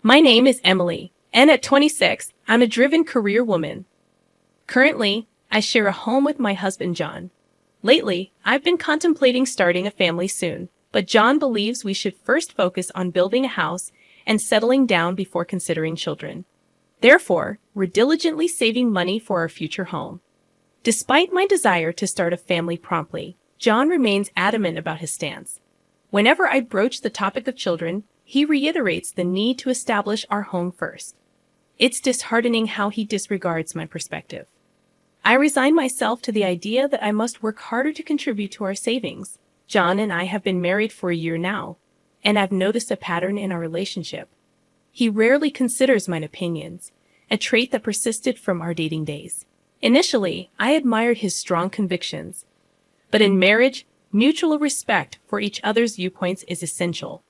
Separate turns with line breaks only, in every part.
My name is Emily, and at 26, I'm a driven career woman. Currently, I share a home with my husband John. Lately, I've been contemplating starting a family soon, but John believes we should first focus on building a house and settling down before considering children. Therefore, we're diligently saving money for our future home. Despite my desire to start a family promptly, John remains adamant about his stance. Whenever I broach the topic of children, he reiterates the need to establish our home first. It's disheartening how he disregards my perspective. I resign myself to the idea that I must work harder to contribute to our savings. John and I have been married for a year now, and I've noticed a pattern in our relationship. He rarely considers my opinions, a trait that persisted from our dating days. Initially, I admired his strong convictions, but in marriage, mutual respect for each other's viewpoints is essential.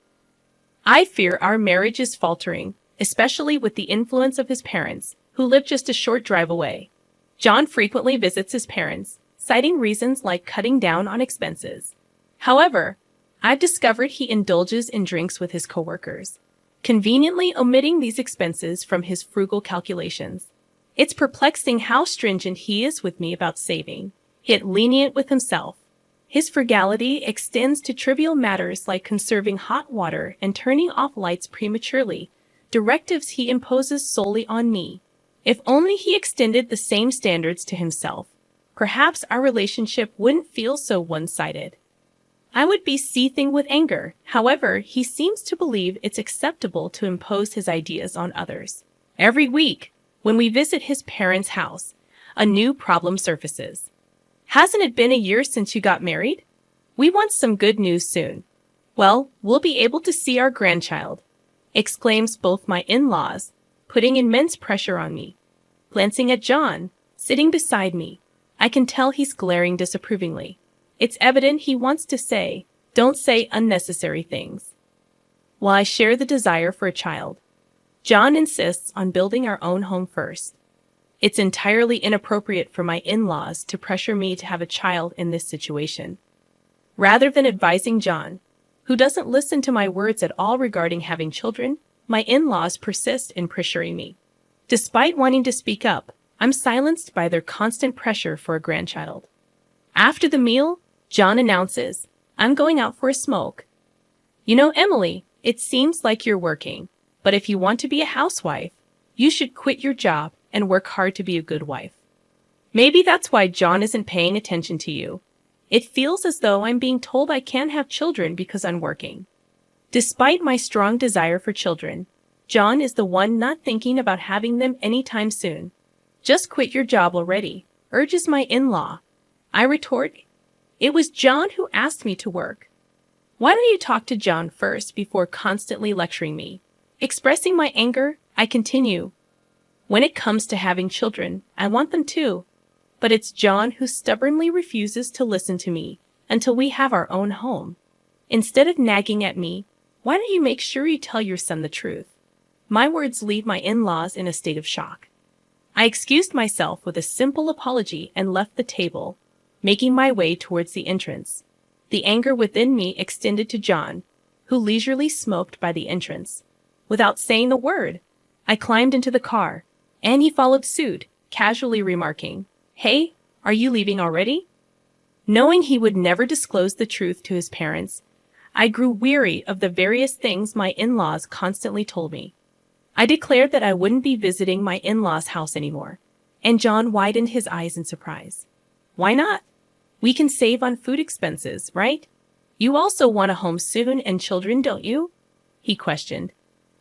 I fear our marriage is faltering, especially with the influence of his parents, who live just a short drive away. John frequently visits his parents, citing reasons like cutting down on expenses. However, I've discovered he indulges in drinks with his coworkers, conveniently omitting these expenses from his frugal calculations. It's perplexing how stringent he is with me about saving, yet lenient with himself. His frugality extends to trivial matters like conserving hot water and turning off lights prematurely, directives he imposes solely on me. If only he extended the same standards to himself, perhaps our relationship wouldn't feel so one-sided. I would be seething with anger. However, he seems to believe it's acceptable to impose his ideas on others. Every week, when we visit his parents' house, a new problem surfaces. Hasn't it been a year since you got married? We want some good news soon. Well, we'll be able to see our grandchild, exclaims both my in-laws, putting immense pressure on me. Glancing at John, sitting beside me, I can tell he's glaring disapprovingly. It's evident he wants to say, don't say unnecessary things. While I share the desire for a child, John insists on building our own home first. It's entirely inappropriate for my in-laws to pressure me to have a child in this situation. Rather than advising John, who doesn't listen to my words at all regarding having children, my in-laws persist in pressuring me. Despite wanting to speak up, I'm silenced by their constant pressure for a grandchild. After the meal, John announces, I'm going out for a smoke. You know, Emily, it seems like you're working, but if you want to be a housewife, you should quit your job and work hard to be a good wife. Maybe that's why John isn't paying attention to you. It feels as though I'm being told I can't have children because I'm working. Despite my strong desire for children, John is the one not thinking about having them anytime soon. Just quit your job already, urges my in-law. I retort, it was John who asked me to work. Why don't you talk to John first before constantly lecturing me? Expressing my anger, I continue. When it comes to having children, I want them too. But it's John who stubbornly refuses to listen to me until we have our own home. Instead of nagging at me, why don't you make sure you tell your son the truth? My words leave my in-laws in a state of shock. I excused myself with a simple apology and left the table, making my way towards the entrance. The anger within me extended to John, who leisurely smoked by the entrance. Without saying a word, I climbed into the car, and he followed suit, casually remarking, Hey, are you leaving already? Knowing he would never disclose the truth to his parents, I grew weary of the various things my in-laws constantly told me. I declared that I wouldn't be visiting my in-laws' house anymore, and John widened his eyes in surprise. Why not? We can save on food expenses, right? You also want a home soon and children, don't you? He questioned.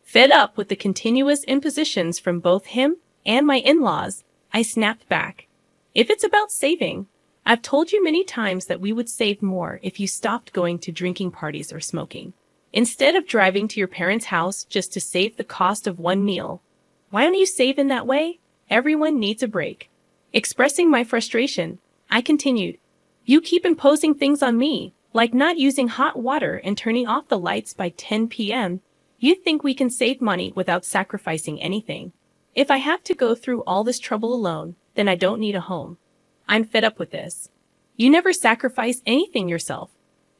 Fed up with the continuous impositions from both him and my in-laws, I snapped back. If it's about saving, I've told you many times that we would save more if you stopped going to drinking parties or smoking. Instead of driving to your parents' house just to save the cost of one meal, why don't you save in that way? Everyone needs a break. Expressing my frustration, I continued. You keep imposing things on me, like not using hot water and turning off the lights by 10 p.m. You think we can save money without sacrificing anything. If I have to go through all this trouble alone, then I don't need a home. I'm fed up with this. You never sacrifice anything yourself,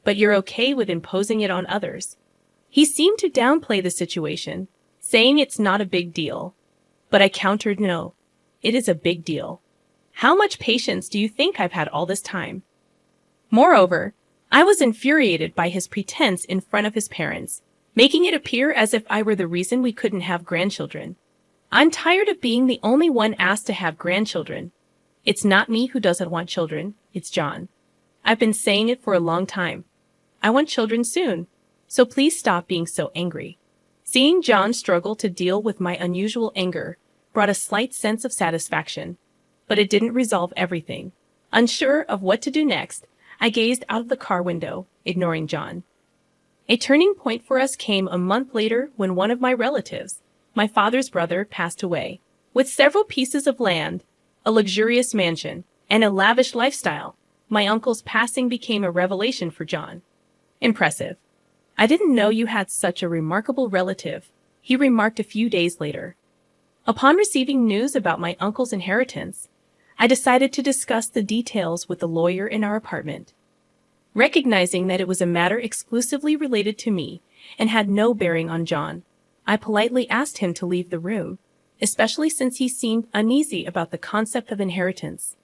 but you're okay with imposing it on others. He seemed to downplay the situation, saying it's not a big deal. But I countered, no, it is a big deal. How much patience do you think I've had all this time? Moreover, I was infuriated by his pretense in front of his parents, making it appear as if I were the reason we couldn't have grandchildren. I'm tired of being the only one asked to have grandchildren. It's not me who doesn't want children, it's John. I've been saying it for a long time. I want children soon, so please stop being so angry. Seeing John struggle to deal with my unusual anger brought a slight sense of satisfaction, but it didn't resolve everything. Unsure of what to do next, I gazed out of the car window, ignoring John. A turning point for us came a month later when one of my relatives, my father's brother, passed away. With several pieces of land, a luxurious mansion, and a lavish lifestyle, my uncle's passing became a revelation for John. Impressive. I didn't know you had such a remarkable relative, he remarked a few days later. Upon receiving news about my uncle's inheritance, I decided to discuss the details with the lawyer in our apartment. Recognizing that it was a matter exclusively related to me and had no bearing on John, I politely asked him to leave the room, especially since he seemed uneasy about the concept of inheritance.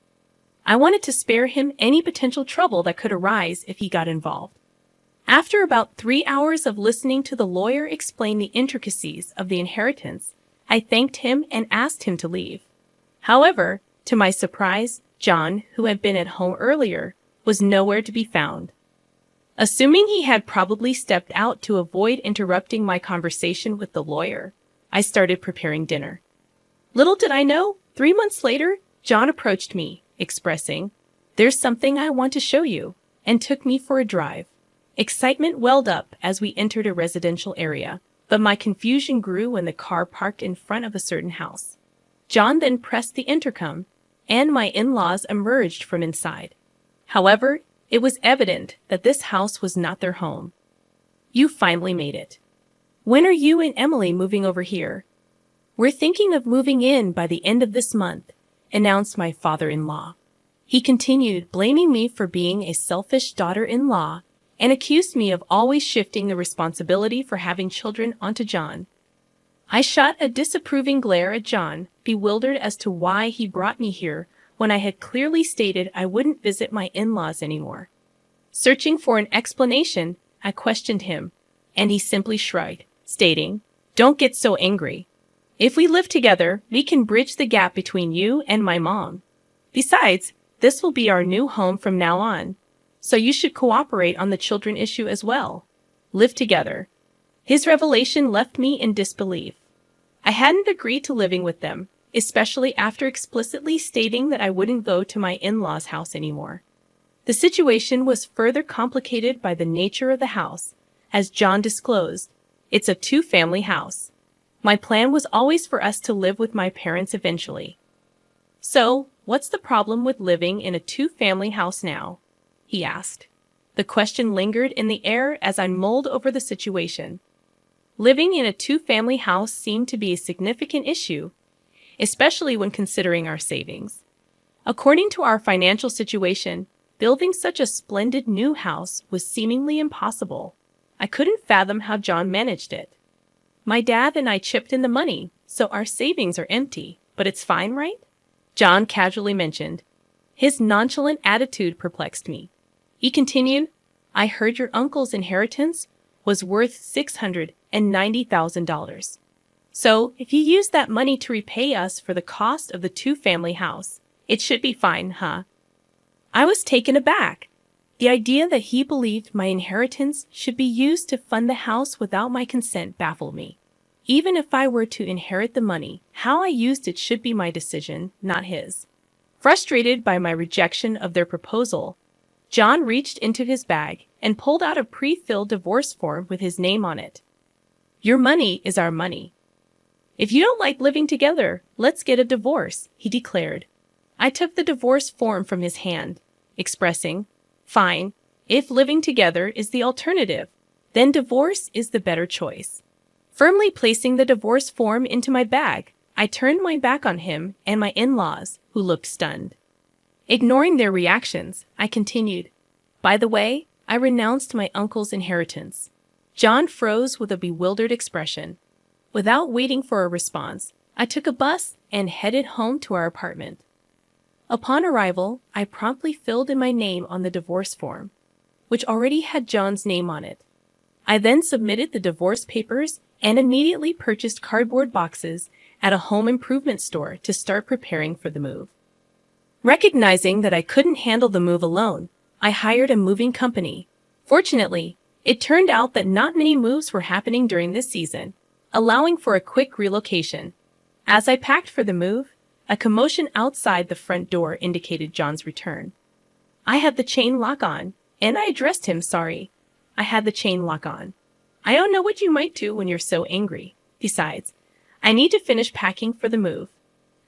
I wanted to spare him any potential trouble that could arise if he got involved. After about 3 hours of listening to the lawyer explain the intricacies of the inheritance, I thanked him and asked him to leave. However, to my surprise, John, who had been at home earlier, was nowhere to be found. Assuming he had probably stepped out to avoid interrupting my conversation with the lawyer, I started preparing dinner. Little did I know, 3 months later, John approached me, expressing, "There's something I want to show you," and took me for a drive. Excitement welled up as we entered a residential area, but my confusion grew when the car parked in front of a certain house. John then pressed the intercom, and my in-laws emerged from inside. However, it was evident that this house was not their home. "You finally made it. When are you and Emily moving over here?" "We're thinking of moving in by the end of this month," announced my father-in-law. He continued blaming me for being a selfish daughter-in-law and accused me of always shifting the responsibility for having children onto John. I shot a disapproving glare at John, bewildered as to why he brought me here when I had clearly stated I wouldn't visit my in-laws anymore. Searching for an explanation, I questioned him, and he simply shrugged, stating, "Don't get so angry. If we live together, we can bridge the gap between you and my mom. Besides, this will be our new home from now on, so you should cooperate on the children issue as well. Live together." His revelation left me in disbelief. I hadn't agreed to living with them, especially after explicitly stating that I wouldn't go to my in-laws' house anymore. The situation was further complicated by the nature of the house. As John disclosed, it's a 2-family house. My plan was always for us to live with my parents eventually. "So, what's the problem with living in a 2-family house now?" he asked. The question lingered in the air as I mulled over the situation. Living in a 2-family house seemed to be a significant issue, especially when considering our savings. According to our financial situation, building such a splendid new house was seemingly impossible. I couldn't fathom how John managed it. "My dad and I chipped in the money, so our savings are empty, but it's fine, right?" John casually mentioned. His nonchalant attitude perplexed me. He continued, "I heard your uncle's inheritance was worth $690,000. So, if you use that money to repay us for the cost of the 2-family house, it should be fine, huh?" I was taken aback. The idea that he believed my inheritance should be used to fund the house without my consent baffled me. Even if I were to inherit the money, how I used it should be my decision, not his. Frustrated by my rejection of their proposal, John reached into his bag and pulled out a pre-filled divorce form with his name on it. "Your money is our money. If you don't like living together, let's get a divorce," he declared. I took the divorce form from his hand, expressing, "Fine, if living together is the alternative, then divorce is the better choice." Firmly placing the divorce form into my bag, I turned my back on him and my in-laws, who looked stunned. Ignoring their reactions, I continued, "By the way, I renounced my uncle's inheritance." John froze with a bewildered expression. Without waiting for a response, I took a bus and headed home to our apartment. Upon arrival, I promptly filled in my name on the divorce form, which already had John's name on it. I then submitted the divorce papers and immediately purchased cardboard boxes at a home improvement store to start preparing for the move. Recognizing that I couldn't handle the move alone, I hired a moving company. Fortunately, it turned out that not many moves were happening during this season, allowing for a quick relocation. As I packed for the move, a commotion outside the front door indicated John's return. I had the chain lock on, and I addressed him. Sorry, I had the chain lock on. I don't know what you might do when you're so angry. Besides, I need to finish packing for the move.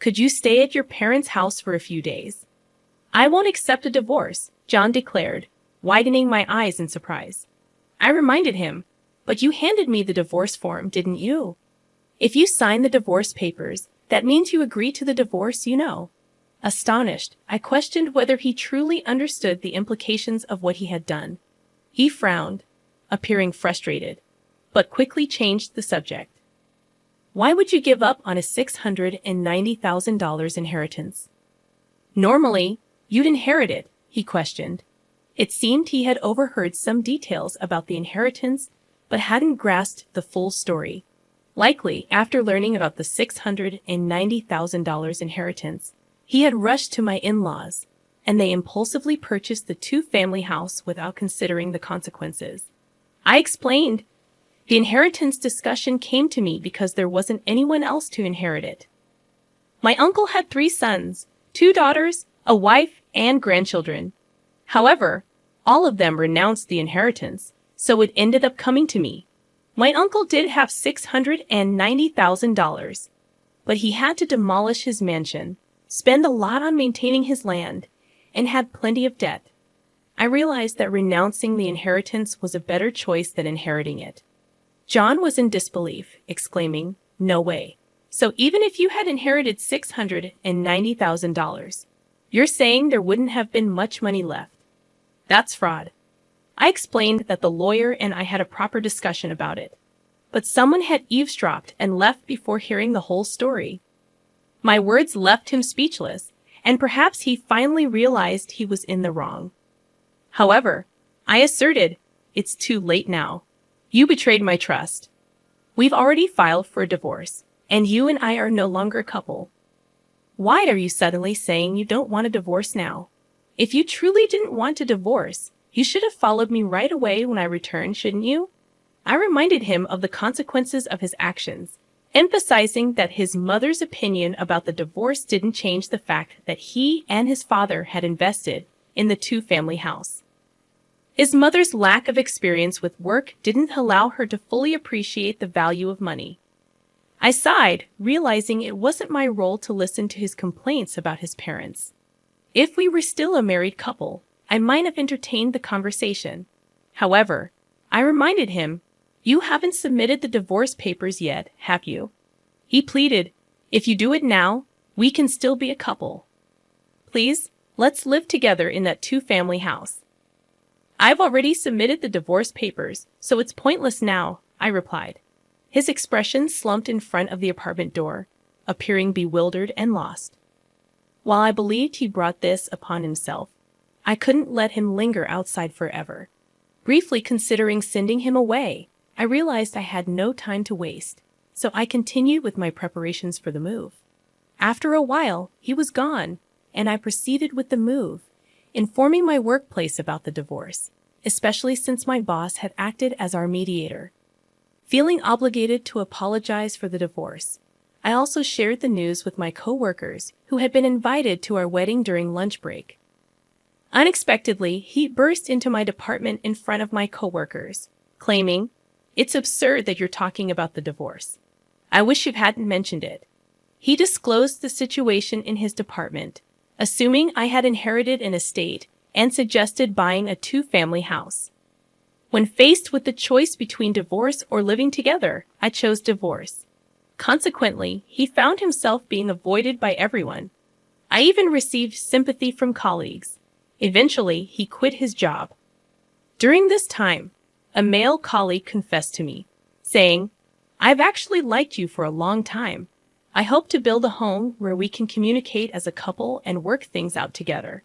Could you stay at your parents' house for a few days? I won't accept a divorce, John declared, widening my eyes in surprise. I reminded him, but you handed me the divorce form, didn't you? If you sign the divorce papers, that means you agree to the divorce, you know. Astonished, I questioned whether he truly understood the implications of what he had done. He frowned, appearing frustrated, but quickly changed the subject. Why would you give up on a $690,000 inheritance? Normally, you'd inherit it, he questioned. It seemed he had overheard some details about the inheritance, but hadn't grasped the full story. Likely, after learning about the $690,000 inheritance, he had rushed to my in-laws, and they impulsively purchased the two-family house without considering the consequences. I explained. The inheritance discussion came to me because there wasn't anyone else to inherit it. My uncle had 3 sons, 2 daughters, a wife, and grandchildren. However, all of them renounced the inheritance, so it ended up coming to me. My uncle did have $690,000, but he had to demolish his mansion, spend a lot on maintaining his land, and had plenty of debt. I realized that renouncing the inheritance was a better choice than inheriting it. John was in disbelief, exclaiming, "No way. So even if you had inherited $690,000, you're saying there wouldn't have been much money left? That's fraud." I explained that the lawyer and I had a proper discussion about it, but someone had eavesdropped and left before hearing the whole story. My words left him speechless, and perhaps he finally realized he was in the wrong. However, I asserted, "It's too late now. You betrayed my trust. We've already filed for a divorce, and you and I are no longer a couple. Why are you suddenly saying you don't want a divorce now? If you truly didn't want a divorce, you should have followed me right away when I returned, shouldn't you?" I reminded him of the consequences of his actions, emphasizing that his mother's opinion about the divorce didn't change the fact that he and his father had invested in the two-family house. His mother's lack of experience with work didn't allow her to fully appreciate the value of money. I sighed, realizing it wasn't my role to listen to his complaints about his parents. If we were still a married couple, I might have entertained the conversation. However, I reminded him, "You haven't submitted the divorce papers yet, have you?" He pleaded, "If you do it now, we can still be a couple. Please, let's live together in that two-family house." "I've already submitted the divorce papers, so it's pointless now," I replied. His expression slumped in front of the apartment door, appearing bewildered and lost. While I believed he brought this upon himself, I couldn't let him linger outside forever. Briefly considering sending him away, I realized I had no time to waste, so I continued with my preparations for the move. After a while, he was gone, and I proceeded with the move, informing my workplace about the divorce, especially since my boss had acted as our mediator. Feeling obligated to apologize for the divorce, I also shared the news with my coworkers who had been invited to our wedding during lunch break. Unexpectedly, he burst into my department in front of my coworkers, claiming, "It's absurd that you're talking about the divorce. I wish you hadn't mentioned it." He disclosed the situation in his department, assuming I had inherited an estate, and suggested buying a two-family house. When faced with the choice between divorce or living together, I chose divorce. Consequently, he found himself being avoided by everyone. I even received sympathy from colleagues. Eventually, he quit his job. During this time, a male colleague confessed to me, saying, I've actually liked you for a long time. I hope to build a home where we can communicate as a couple and work things out together.